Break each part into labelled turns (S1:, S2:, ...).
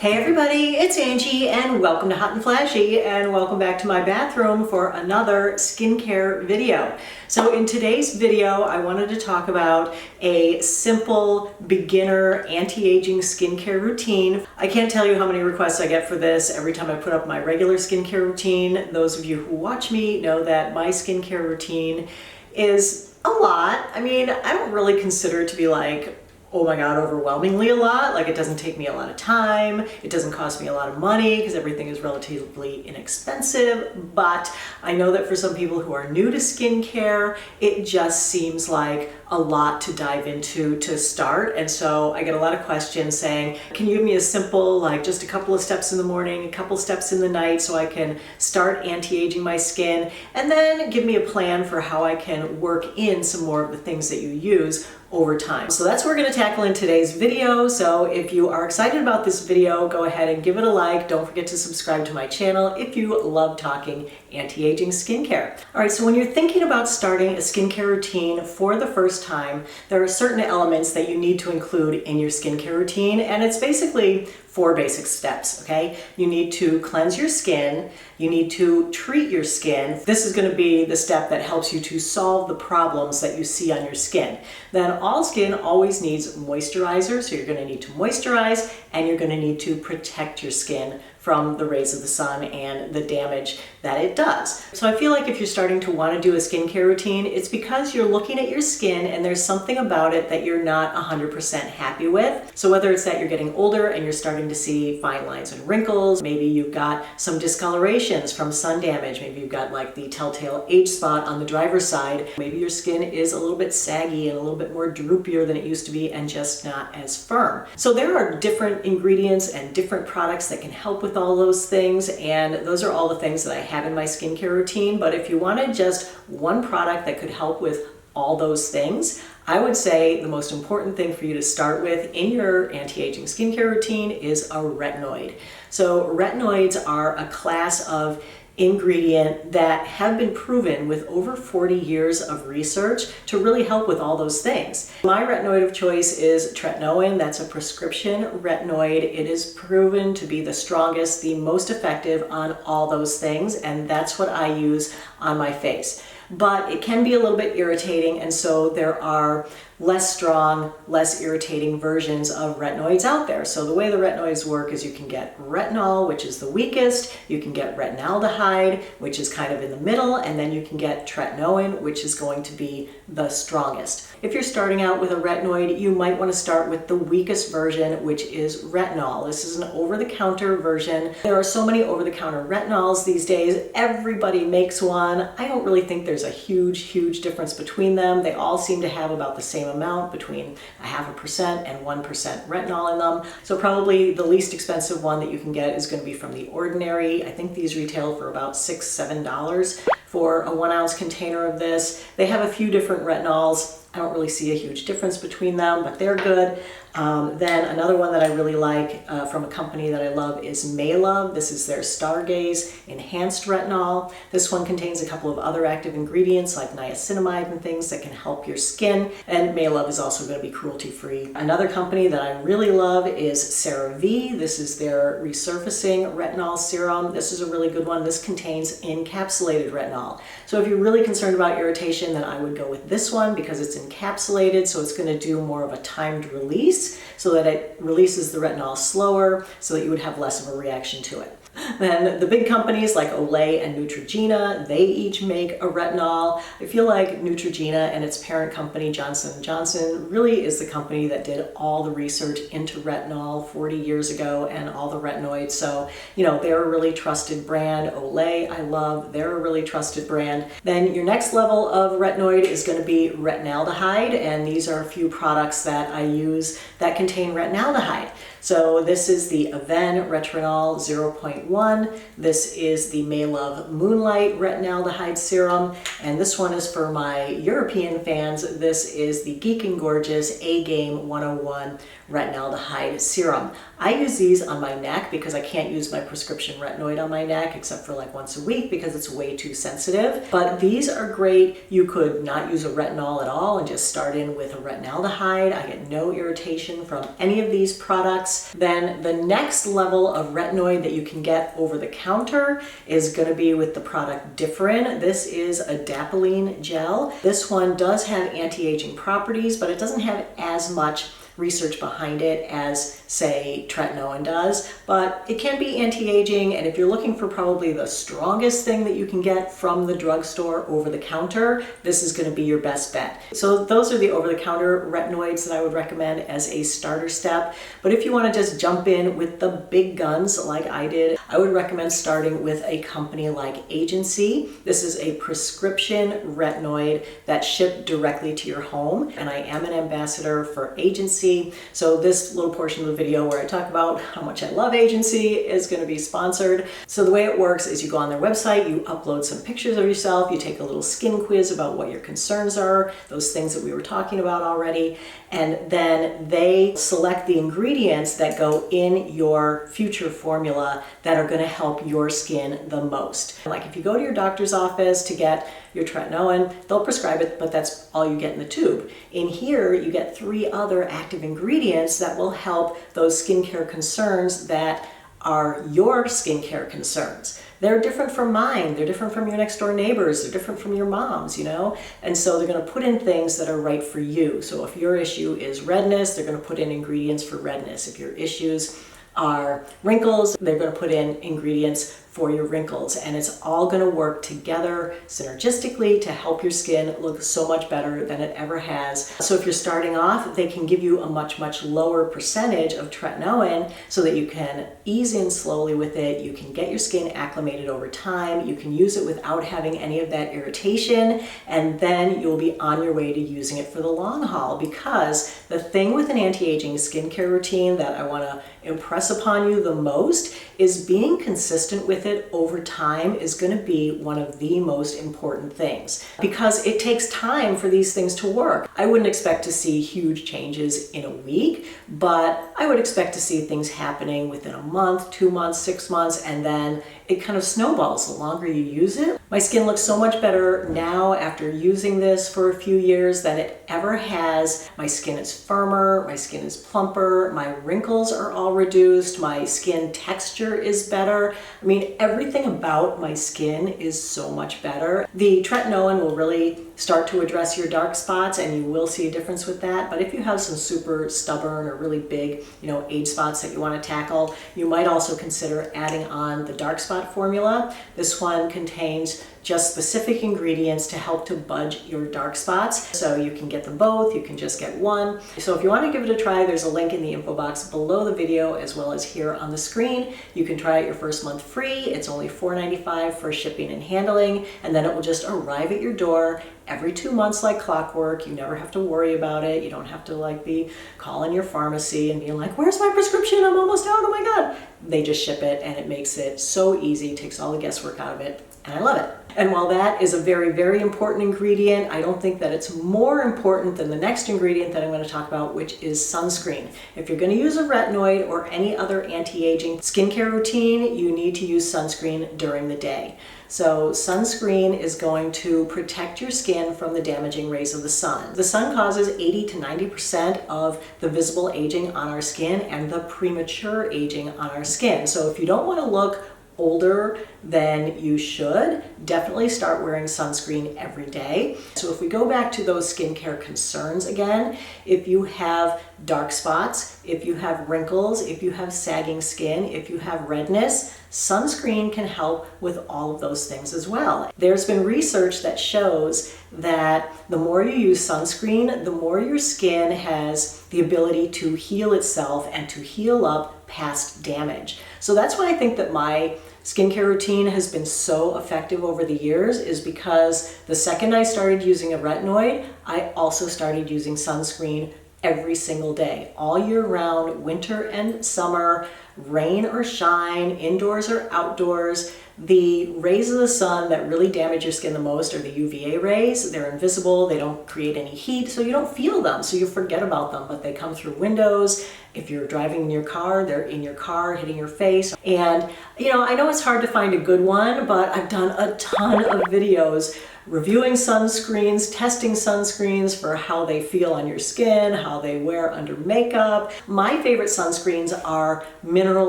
S1: Hey everybody, it's Angie and welcome to Hot and Flashy and welcome back to my bathroom for another skincare video. So in today's video, I wanted to talk about a simple beginner anti-aging skincare routine. I can't tell you how many requests I get for this every time I put up my regular skincare routine. Those of you who watch me know that my skincare routine is a lot. I mean, I don't really consider it to be like, oh my God, overwhelmingly a lot. Like, it doesn't take me a lot of time. It doesn't cost me a lot of money because everything is relatively inexpensive. But I know that for some people who are new to skincare, it just seems like a lot to dive into to start. And so I get a lot of questions saying, can you give me a simple, like just a couple of steps in the morning, a couple steps in the night so I can start anti-aging my skin, and then give me a plan for how I can work in some more of the things that you use over time. So that's what we're going to tackle in today's video. So if you are excited about this video, go ahead and give it a like. Don't forget to subscribe to my channel if you love talking anti-aging skincare. All right, so when you're thinking about starting a skincare routine for the first time, there are certain elements that you need to include in your skincare routine, and it's basically 4 basic steps, okay? You need to cleanse your skin, you need to treat your skin. This is gonna be the step that helps you to solve the problems that you see on your skin. Then all skin always needs moisturizer, so you're gonna need to moisturize, and you're gonna need to protect your skin from the rays of the sun and the damage that it does. So I feel like if you're starting to want to do a skincare routine, it's because you're looking at your skin and there's something about it that you're not 100% happy with. So whether it's that you're getting older and you're starting to see fine lines and wrinkles, maybe you've got some discolorations from sun damage, maybe you've got like the telltale age spot on the driver's side, maybe your skin is a little bit saggy and a little bit more droopier than it used to be and just not as firm. So there are different ingredients and different products that can help with all those things, and those are all the things that I have in my skincare routine. But if you wanted just one product that could help with all those things, I would say the most important thing for you to start with in your anti-aging skincare routine is a retinoid. So retinoids are a class of ingredient that have been proven with over 40 years of research to really help with all those things. My retinoid of choice is TRETINOIN. That's a prescription retinoid. It is proven to be the strongest, the most effective on all those things, and that's what I use on my face. But it can be a little bit irritating, and so there are less strong, less irritating versions of retinoids out there. So the way the retinoids work is you can get retinol, which is the weakest, you can get retinaldehyde, which is kind of in the middle, and then you can get tretinoin, which is going to be the strongest. If you're starting out with a retinoid, you might want to start with the weakest version, which is retinol. This is an over-the-counter version. There are so many over-the-counter retinols these days. Everybody makes one. I don't really think there's a huge difference between them. They all seem to have about the same amount, between 0.5% and 1% retinol in them. So probably the least expensive one that you can get is going to be from The Ordinary. I think these retail for about $6, $7 for a 1 ounce container of this. They have a few different retinols. I don't really see a huge difference between them, but they're good. Then another one that I really like from a company that I love is Maylove. This is their Stargaze Enhanced Retinol. This one contains a couple of other active ingredients like niacinamide and things that can help your skin. And Maylove is also going to be cruelty-free. Another company that I really love is CeraVe. This is their Resurfacing Retinol Serum. This is a really good one. This contains encapsulated retinol. So if you're really concerned about irritation, then I would go with this one because it's encapsulated, so it's going to do more of a timed release so that it releases the retinol slower so that you would have less of a reaction to it. Then the big companies like Olay and Neutrogena, they each make a retinol. I feel like Neutrogena and its parent company, Johnson & Johnson, really is the company that did all the research into retinol 40 years ago and all the retinoids. So, you know, they're a really trusted brand. Olay, I love, they're a really trusted brand. Then your next level of retinoid is going to be retinaldehyde, and these are a few products that I use that contain retinaldehyde. So this is the Aven Retrinol 0.1. This is the Maylove Moonlight Retinaldehyde Serum. And this one is for my European fans. This is the Geek and Gorgeous A-Game 101 retinaldehyde serum. I use these on my neck because I can't use my prescription retinoid on my neck except for like once a week because it's way too sensitive. But these are great. You could not use a retinol at all and just start in with a retinaldehyde. I get no irritation from any of these products. Then the next level of retinoid that you can get over the counter is going to be with the product Differin. This is ADAPALENE gel. This one does have anti-aging properties, but it doesn't have as much research behind it as, say, TRETINOIN does, but it can be anti-aging, and if you're looking for probably the strongest thing that you can get from the drugstore over the counter, this is going to be your best bet. So those are the over-the-counter retinoids that I would recommend as a starter step, but if you want to just jump in with the big guns like I did, I would recommend starting with a company like Agency. This is a prescription retinoid that's shipped directly to your home, and I am an ambassador for Agency. So this little portion of the video where I talk about how much I love Agency is going to be sponsored. So the way it works is you go on their website, you upload some pictures of yourself, you take a little skin quiz about what your concerns are, those things that we were talking about already, and then they select the ingredients that go in your future formula that are going to help your skin the most. Like if you go to your doctor's office to get your TRETINOIN, they'll prescribe it, but that's all you get in the tube. In here, you get 3 other active ingredients that will help those skincare concerns that are your skincare concerns. They're different from mine, they're different from your next door neighbors, they're different from your mom's, you know? And so they're gonna put in things that are right for you. So if your issue is redness, they're gonna put in ingredients for redness. If your issues are wrinkles, they're gonna put in ingredients for your wrinkles, and it's all going to work together synergistically to help your skin look so much better than it ever has. So if you're starting off, they can give you a much lower percentage of TRETINOIN so that you can ease in slowly with it, you can get your skin acclimated over time, you can use it without having any of that irritation, and then you'll be on your way to using it for the long haul. Because the thing with an anti-aging skincare routine that I want to impress upon you the most is being consistent with it over time is going to be one of the most important things, because it takes time for these things to work. I wouldn't expect to see huge changes in a week, but I would expect to see things happening within a month, 2 months, 6 months, and then it kind of snowballs the longer you use it. My skin looks so much better now after using this for a few years than it ever has. My skin is firmer, my skin is plumper, my wrinkles are all reduced, my skin texture is better. I mean, everything about my skin is so much better. The TRETINOIN will really start to address your dark spots, and you will see a difference with that. But if you have some super stubborn or really big, age spots that you want to tackle, you might also consider adding on the dark spot formula. This one contains just specific ingredients to help to budge your dark spots. So you can get them both, you can just get one. So if you want to give it a try, there's a link in the info box below the video as well as here on the screen. You can try it your first month free. It's only $4.95 for shipping and handling, and then it will just arrive at your door every 2 months like clockwork. You never have to worry about it. You don't have to be calling your pharmacy and being like, where's my prescription? I'm almost out, oh my God. They just ship it, and it makes it so easy, takes all the guesswork out of it, and I love it. And while that is a very important ingredient, I don't think that it's more important than the next ingredient that I'm going to talk about, which is sunscreen. If you're going to use a retinoid or any other anti-aging skincare routine, you need to use sunscreen during the day. So sunscreen is going to protect your skin from the damaging rays of the sun. The sun causes 80 to 90% of the visible aging on our skin and the premature aging on our skin. So if you don't want to look older than you should, definitely start wearing sunscreen every day. So if we go back to those skincare concerns again, if you have dark spots, if you have wrinkles, if you have sagging skin, if you have redness, sunscreen can help with all of those things as well. There's been research that shows that the more you use sunscreen, the more your skin has the ability to heal itself and to heal up past damage. So that's why I think that my skincare routine has been so effective over the years, is because the second I started using a retinoid, I also started using sunscreen every single day, all year round, winter and summer. rain or shine, indoors or outdoors. The rays of the sun that really damage your skin the most are the UVA rays. They're invisible, they don't create any heat, so you don't feel them, so you forget about them, but they come through windows. If you're driving in your car, they're in your car, hitting your face. And I know it's hard to find a good one, but I've done a ton of videos reviewing sunscreens, testing sunscreens for how they feel on your skin, how they wear under makeup. My favorite sunscreens are mineral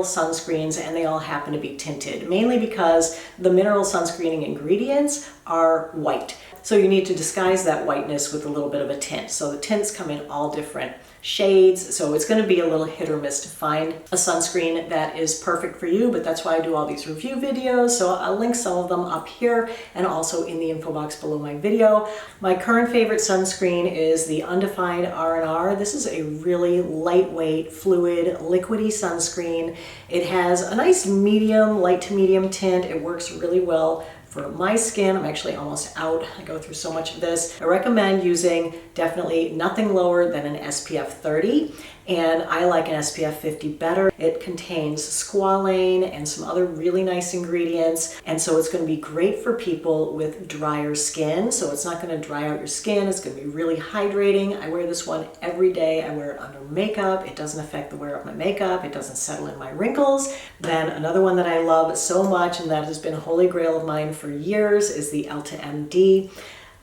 S1: sunscreens, and they all happen to be tinted, mainly because the mineral sunscreening ingredients are white. So you need to disguise that whiteness with a little bit of a tint. So the tints come in all different shades, so it's going to be a little hit or miss to find a sunscreen that is perfect for you, but that's why I do all these review videos. So I'll link some of them up here and also in the info box below my video. My current favorite sunscreen is the Undefined R&R. This is a really lightweight, fluid, liquidy sunscreen. It has a nice medium, light to medium tint. It works really well for my skin. I'm actually almost out. I go through so much of this. I recommend using definitely nothing lower than an SPF 30, and I like an SPF 50 better. It contains squalane and some other really nice ingredients, and so it's going to be great for people with drier skin. So it's not going to dry out your skin. It's going to be really hydrating. I wear this one every day. I wear it under makeup. It doesn't affect the wear of my makeup. It doesn't settle in my wrinkles. Then another one that I love so much, and that has been a holy grail of mine for years, is the EltaMD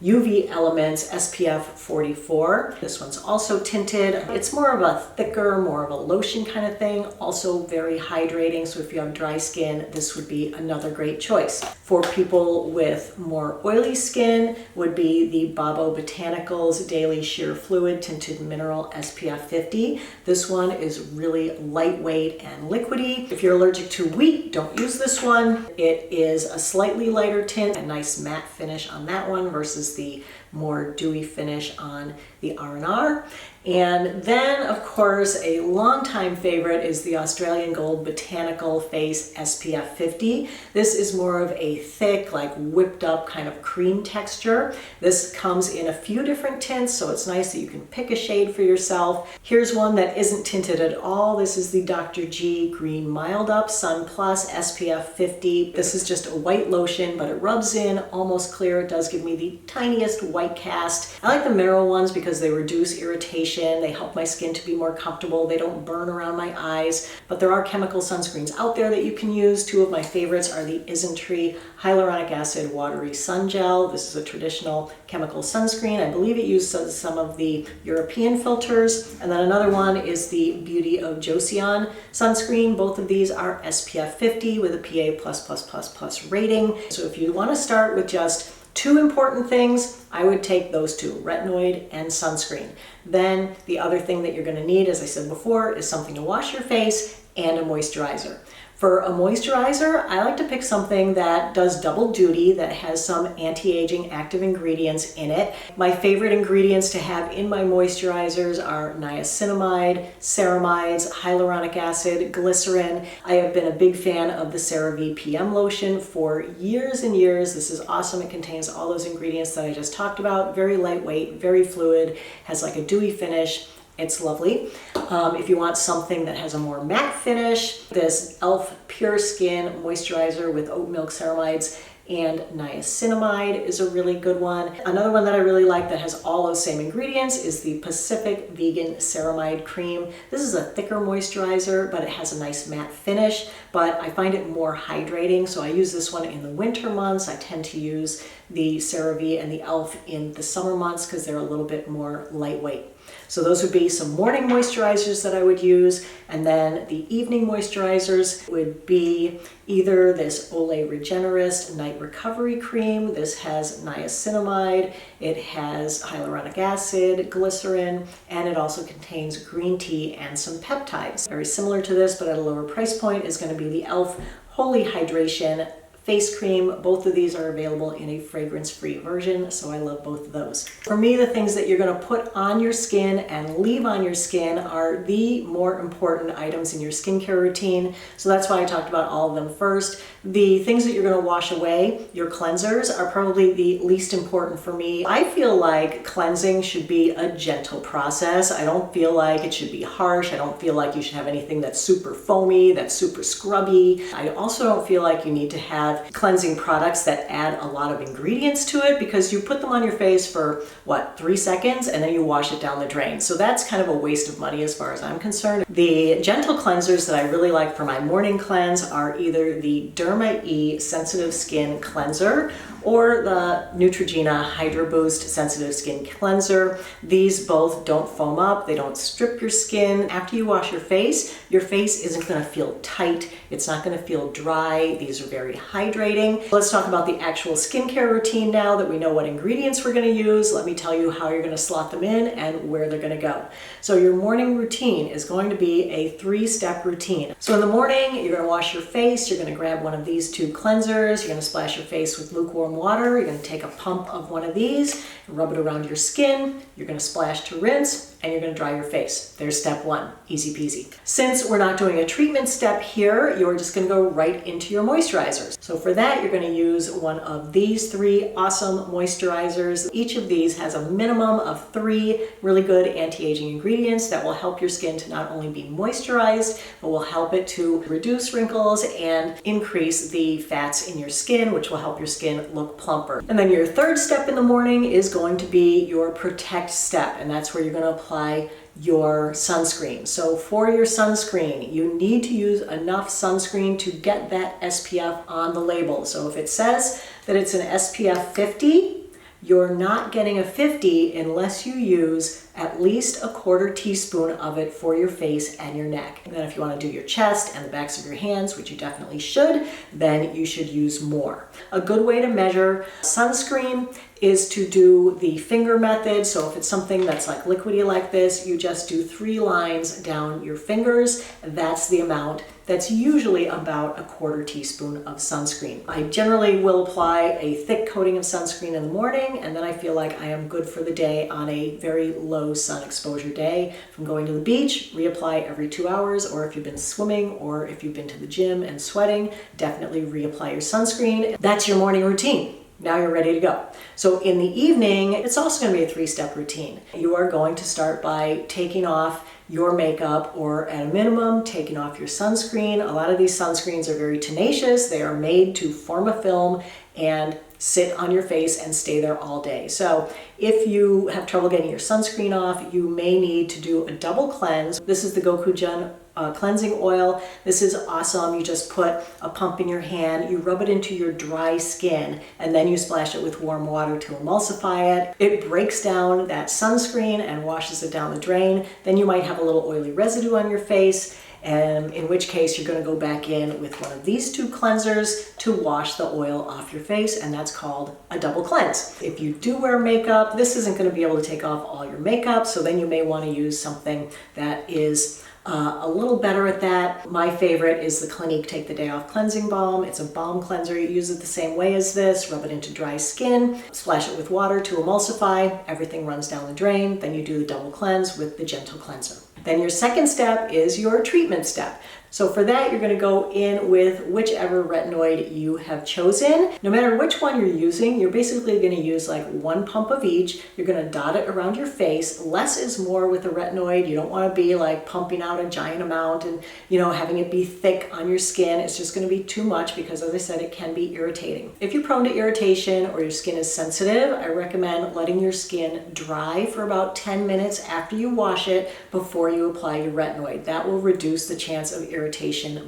S1: UV Elements SPF 44. This one's also tinted. It's more of a thicker, more of a lotion kind of thing, also very hydrating. So if you have dry skin, this would be another great choice. For people with more oily skin would be the Babo Botanicals Daily Sheer Fluid Tinted Mineral SPF 50. This one is really lightweight and liquidy. If you're allergic to wheat, don't use this one. It is a slightly lighter tint, a nice matte finish on that one versus the more dewy finish on the R&R. And then, of course, a longtime favorite is the Australian Gold Botanical Face SPF 50. This is more of a thick, like whipped up kind of cream texture. This comes in a few different tints, so it's nice that you can pick a shade for yourself. Here's one that isn't tinted at all. This is the Dr. G Green Mild Up Sun Plus SPF 50. This is just a white lotion, but it rubs in almost clear. It does give me the tiniest white cast. I like the mineral ones because they reduce irritation. They help my skin to be more comfortable. They don't burn around my eyes, but there are chemical sunscreens out there that you can use. Two of my favorites are the Isntree Hyaluronic Acid Watery Sun Gel. This is a traditional chemical sunscreen. I believe it uses some of the European filters. And then another one is the Beauty of Joseon sunscreen. Both of these are SPF 50 with a PA++++ rating. So if you want to start with just two important things, I would take those two, retinoid and sunscreen. Then the other thing that you're going to need, as I said before, is something to wash your face and a moisturizer. For a moisturizer, I like to pick something that does double duty, that has some anti-aging active ingredients in it. My favorite ingredients to have in my moisturizers are niacinamide, ceramides, hyaluronic acid, glycerin. I have been a big fan of the CeraVe PM lotion for years and years. This is awesome. It contains all those ingredients that I just talked about. Very lightweight, very fluid, has like a dewy finish. It's lovely. If you want something that has a more matte finish, this e.l.f. Pure Skin Moisturizer with oat milk ceramides and niacinamide is a really good one. Another one that I really like that has all those same ingredients is the Pacific Vegan Ceramide Cream. This is a thicker moisturizer, but it has a nice matte finish, but I find it more hydrating, so I use this one in the winter months. I tend to use the CeraVe and the e.l.f. in the summer months because they're a little bit more lightweight. So those would be some morning moisturizers that I would use, and then the evening moisturizers would be either this Olay Regenerist Night Recovery Cream. This has niacinamide, it has hyaluronic acid, glycerin, and it also contains green tea and some peptides. Very similar to this, but at a lower price point, is going to be the e.l.f. Holy Hydration face cream. Both of these are available in a fragrance-free version, so I love both of those. For me, the things that you're going to put on your skin and leave on your skin are the more important items in your skincare routine. So that's why I talked about all of them first. The things that you're going to wash away, your cleansers, are probably the least important for me. I feel like cleansing should be a gentle process. I don't feel like it should be harsh. I don't feel like you should have anything that's super foamy, that's super scrubby. I also don't feel like you need to have cleansing products that add a lot of ingredients to it, because you put them on your face for what, 3 seconds, and then you wash it down the drain. So that's kind of a waste of money as far as I'm concerned. The gentle cleansers that I really like for my morning cleanse are either the Derma E Sensitive Skin Cleanser or the Neutrogena Hydro Boost Sensitive Skin Cleanser. These both don't foam up, they don't strip your skin. After you wash your face isn't gonna feel tight, it's not gonna feel dry. These are very hydrating. Let's talk about the actual skincare routine now that we know what ingredients we're gonna use. Let me tell you how you're gonna slot them in and where they're gonna go. So your morning routine is going to be a 3-step routine. So in the morning, you're gonna wash your face, you're gonna grab one of these 2 cleansers, you're gonna splash your face with lukewarm water, you're gonna take a pump of one of these, and rub it around your skin, you're gonna splash to rinse, and you're gonna dry your face. There's step 1, easy peasy. Since we're not doing a treatment step here, you're just gonna go right into your moisturizers. So for that, you're gonna use one of these 3 awesome moisturizers. Each of these has a minimum of 3 really good anti-aging ingredients that will help your skin to not only be moisturized, but will help it to reduce wrinkles and increase the fats in your skin, which will help your skin look plumper. And then your 3rd step in the morning is going to be your protect step, and that's where you're gonna apply your sunscreen. So for your sunscreen, you need to use enough sunscreen to get that SPF on the label. So if it says that it's an SPF 50, you're not getting a 50 unless you use at least a 1/4 teaspoon of it for your face and your neck. And then if you want to do your chest and the backs of your hands, which you definitely should, then you should use more. A good way to measure sunscreen is to do the finger method. So if it's something that's like liquidy like this, you just do 3 lines down your fingers. That's the amount. That's usually about a 1/4 teaspoon of sunscreen. I generally will apply a thick coating of sunscreen in the morning, and then I feel like I am good for the day on a very low sun exposure day. If I'm going to the beach, reapply every 2 hours, or if you've been swimming or if you've been to the gym and sweating, definitely reapply your sunscreen. That's your morning routine. Now you're ready to go. So in the evening, it's also going to be a 3-step routine. You are going to start by taking off your makeup, or at a minimum, taking off your sunscreen. A lot of these sunscreens are very tenacious. They are made to form a film and sit on your face and stay there all day. So if you have trouble getting your sunscreen off, you may need to do a double cleanse. This is the Gochujang cleansing oil. This is awesome. You just put a pump in your hand, you rub it into your dry skin, and then you splash it with warm water to emulsify it. It breaks down that sunscreen and washes it down the drain. Then you might have a little oily residue on your face, and in which case you're going to go back in with one of these 2 cleansers to wash the oil off your face, and that's called a double cleanse. If you do wear makeup, this isn't going to be able to take off all your makeup, so then you may want to use something that is a little better at that. My favorite is the Clinique Take the Day Off Cleansing Balm. It's a balm cleanser. You use it the same way as this. Rub it into dry skin, splash it with water to emulsify. Everything runs down the drain. Then you do the double cleanse with the gentle cleanser. Then your 2nd step is your treatment step. So for that, you're going to go in with whichever retinoid you have chosen. No matter which one you're using, you're basically going to use like 1 pump of each. You're going to dot it around your face. Less is more with a retinoid. You don't want to be like pumping out a giant amount and, you know, having it be thick on your skin. It's just going to be too much because, as I said, it can be irritating. If you're prone to irritation or your skin is sensitive, I recommend letting your skin dry for about 10 minutes after you wash it before you apply your retinoid. That will reduce the chance of irritation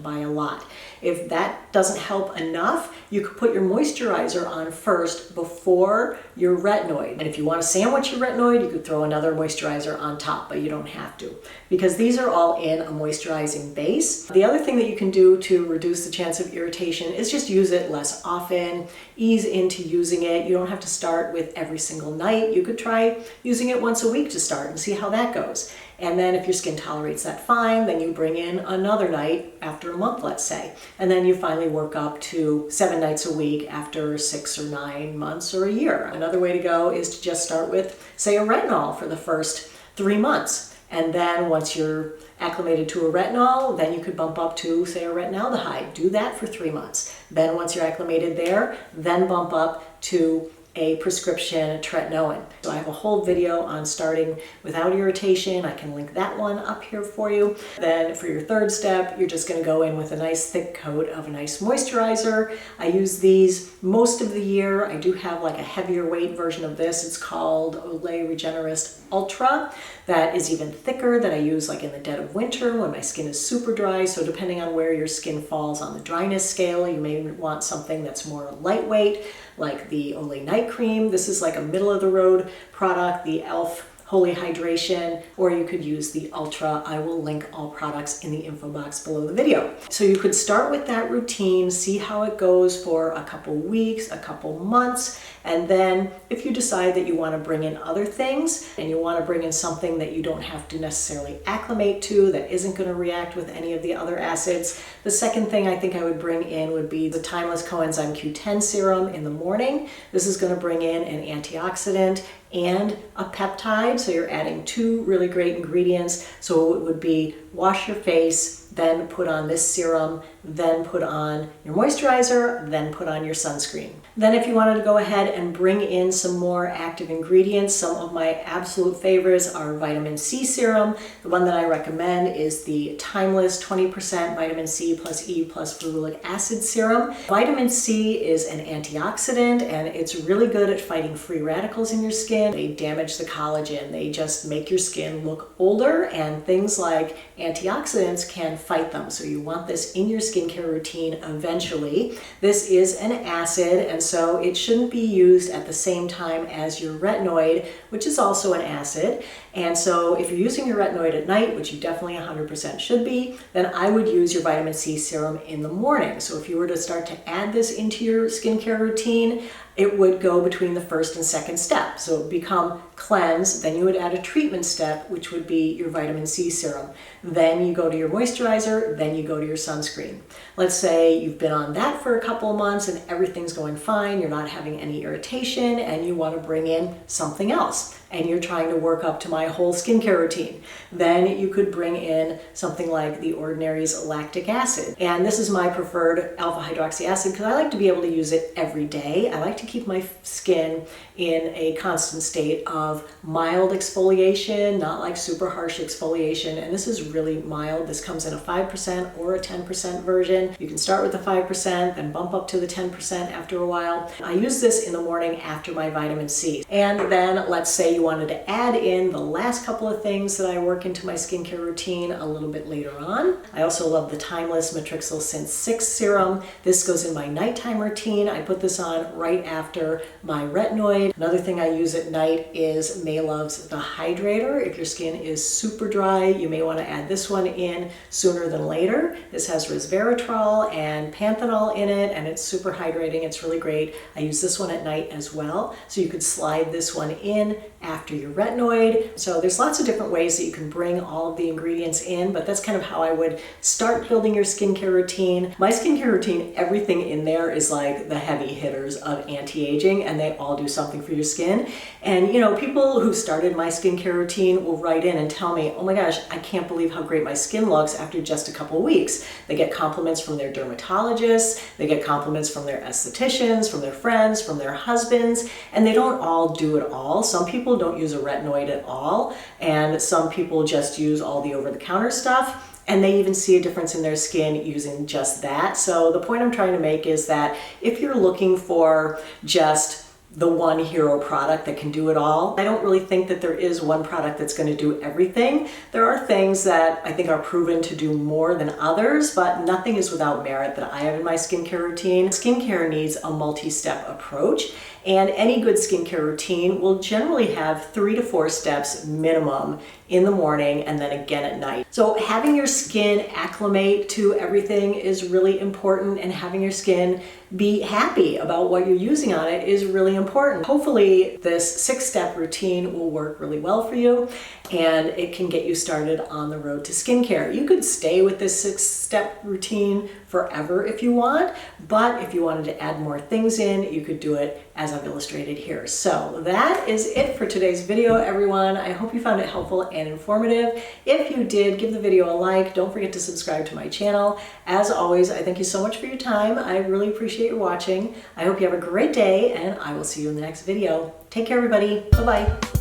S1: by a lot. If that doesn't help enough, you could put your moisturizer on first before your retinoid. And if you want to sandwich your retinoid, you could throw another moisturizer on top, but you don't have to, because these are all in a moisturizing base. The other thing that you can do to reduce the chance of irritation is just use it less often, ease into using it. You don't have to start with every single night. You could try using it once a week to start and see how that goes. And then if your skin tolerates that fine, then you bring in another night after a month, let's say. And then you finally work up to 7 nights a week after 6 or 9 months or a year. Another way to go is to just start with, say, a retinol for the first 3 months. And then once you're acclimated to a retinol, then you could bump up to, say, a retinaldehyde. Do that for 3 months. Then once you're acclimated there, then bump up to a prescription tretinoin. So I have a whole video on starting without irritation. I can link that one up here for you. Then for your third step, you're just going to go in with a nice thick coat of a nice moisturizer. I use these most of the year. I do have like a heavier weight version of this. It's called Olay Regenerist Ultra. That is even thicker, that I use like in the dead of winter when my skin is super dry. So depending on where your skin falls on the dryness scale, you may want something that's more lightweight, like the Olay Night Cream. This is like a middle of the road product, the e.l.f. Holy Hydration, or you could use the Ultra. I will link all products in the info box below the video. So you could start with that routine, see how it goes for a couple weeks, a couple months, and then if you decide that you want to bring in other things and you want to bring in something that you don't have to necessarily acclimate to, that isn't going to react with any of the other acids, the second thing I think I would bring in would be the Timeless Coenzyme Q10 serum in the morning. This is going to bring in an antioxidant and a peptide, so you're adding 2 really great ingredients. So it would be wash your face, then put on this serum, then put on your moisturizer, then put on your sunscreen. Then if you wanted to go ahead and bring in some more active ingredients, some of my absolute favorites are vitamin C serum. The one that I recommend is the Timeless 20% vitamin C plus E plus ferulic acid serum. Vitamin C is an antioxidant and it's really good at fighting free radicals in your skin. They damage the collagen. They just make your skin look older, and things like antioxidants can fight them. So you want this in your skincare routine eventually. This is an acid, and so it shouldn't be used at the same time as your retinoid, which is also an acid. And so if you're using your retinoid at night, which you definitely 100% should be, then I would use your vitamin C serum in the morning. So if you were to start to add this into your skincare routine, it would go between the first and second step. So it would become cleanse, then you would add a treatment step, which would be your vitamin C serum. Then you go to your moisturizer, then you go to your sunscreen. Let's say you've been on that for a couple of months and everything's going fine, you're not having any irritation, and you want to bring in something else, and you're trying to work up to my whole skincare routine. Then you could bring in something like the Ordinary's lactic acid. And this is my preferred alpha hydroxy acid because I like to be able to use it every day. I like to keep my skin in a constant state of mild exfoliation, not like super harsh exfoliation. And this is really mild. This comes in a 5% or a 10% version. You can start with the 5%, then bump up to the 10% after a while. I use this in the morning after my vitamin C. And then let's say you wanted to add in the last couple of things that I work into my skincare routine a little bit later on. I also love the Timeless Matrixyl Synth 6 serum. This goes in my nighttime routine. I put this on right after my retinoid. Another thing I use at night is Maylove's The Hydrator. If your skin is super dry, you may want to add this one in sooner than later. This has resveratrol and panthenol in it, and it's super hydrating. It's really great. I use this one at night as well. So you could slide this one in after your retinoid. So there's lots of different ways that you can bring all of the ingredients in, but that's kind of how I would start building your skincare routine. My skincare routine, everything in there is like the heavy hitters of anti-aging, and they all do something for your skin. And you know, people who started my skincare routine will write in and tell me, oh my gosh, I can't believe how great my skin looks after just a couple of weeks. They get compliments from their dermatologists, they get compliments from their estheticians, from their friends, from their husbands, and they don't all do it all. Some people don't use a retinoid at all, and some people just use all the over-the-counter stuff, and they even see a difference in their skin using just that. So the point I'm trying to make is that if you're looking for just the one hero product that can do it all, I don't really think that there is one product that's going to do everything. There are things that I think are proven to do more than others, but nothing is without merit that I have in my skincare routine. Skincare needs a multi-step approach, and any good skincare routine will generally have 3 to 4 steps minimum in the morning and then again at night. So having your skin acclimate to everything is really important, and having your skin be happy about what you're using on it is really important. important. Hopefully this 6-step routine will work really well for you and it can get you started on the road to skincare. You could stay with this 6-step routine forever if you want, but if you wanted to add more things in, you could do it as I've illustrated here. So that is it for today's video, everyone. I hope you found it helpful and informative. If you did, give the video a like. Don't forget to subscribe to my channel. As always, I thank you so much for your time. I really appreciate you watching. I hope you have a great day, and I will see you in the next video. Take care, everybody. Bye-bye.